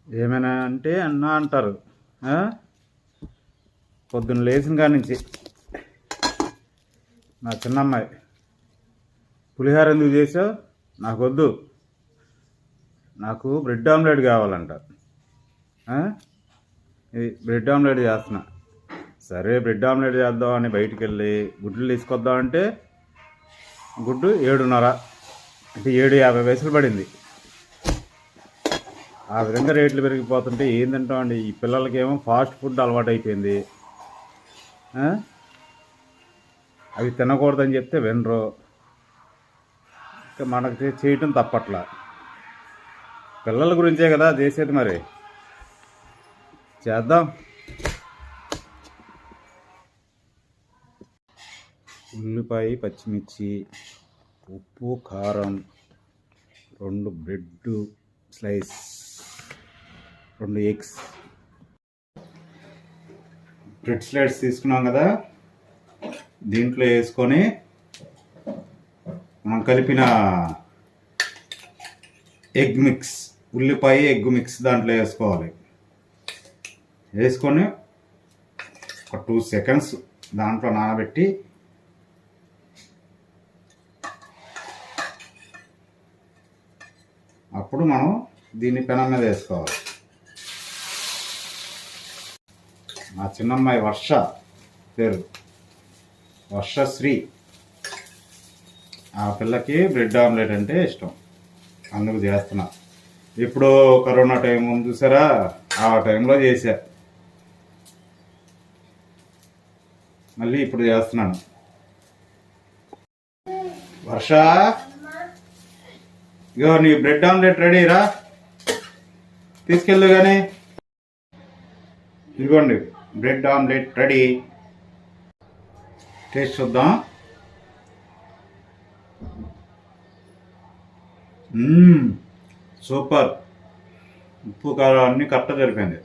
ఏమైనా అంటే అన్నా అంటారు. పొద్దున్న లేచిన కాడి నుంచి నా చిన్నమ్మాయి పులిహోర ఎందుకు చేసావు, నాకు వద్దు, నాకు బ్రెడ్ ఆమ్లెట్ కావాలంట. ఇది బ్రెడ్ ఆమ్లెట్ చేస్తున్నా. సరే బ్రెడ్ ఆమ్లెట్ చేద్దామని బయటికి వెళ్ళి గుడ్లు తీసుకొద్దామంటే గుడ్డు 7:30 అంటే 7.50 పైసలు పడింది. ఆ విధంగా రేట్లు పెరిగిపోతుంటే ఏం తింటామండి. ఈ పిల్లలకేమో ఫాస్ట్ ఫుడ్ అలవాటు అయిపోయింది. అవి తినకూడదని చెప్తే వినరు. ఇంకా మనకు చేయటం తప్పట్లా. పిల్లల గురించే కదా చేసేది, మరి చేద్దాం. ఉల్లిపాయ, పచ్చిమిర్చి, ఉప్పు, కారం, 2 bread slice, 2 eggs. Bread slides తీసుకున్నాం కదా, దీంట్లో వేసుకొని మనం కలిపిన ఎగ్ మిక్స్, ఉల్లిపాయ ఎగ్ మిక్స్ దాంట్లో వేసుకోవాలి. వేసుకొని ఒక 2 సెకండ్స్ దాంట్లో నానబెట్టి అప్పుడు మనం దీన్ని పెనం మీద వేసుకోవాలి. మా చిన్నమ్మాయి వర్ష పేరు, వర్షశ్రీ. ఆ పిల్లకి బ్రెడ్ ఆమ్లెట్ అంటే ఇష్టం, అందుకు చేస్తున్నా. ఇప్పుడు కరోనా టైం ఉంది చూసారా, ఆ టైంలో చేశా, మళ్ళీ ఇప్పుడు చేస్తున్నాను. వర్ష, ఇగో నీ బ్రెడ్ ఆమ్లెట్ రెడీరా, తీసుకెళ్ళు. కానీ ఇదిగోండి బ్రెడ్ ఆమ్లెట్ రెడీ. టేస్ట్ చూద్దాం. సూపర్. ఉప్పు కారం అన్నీ కరెక్ట్గా సరిపోయింది.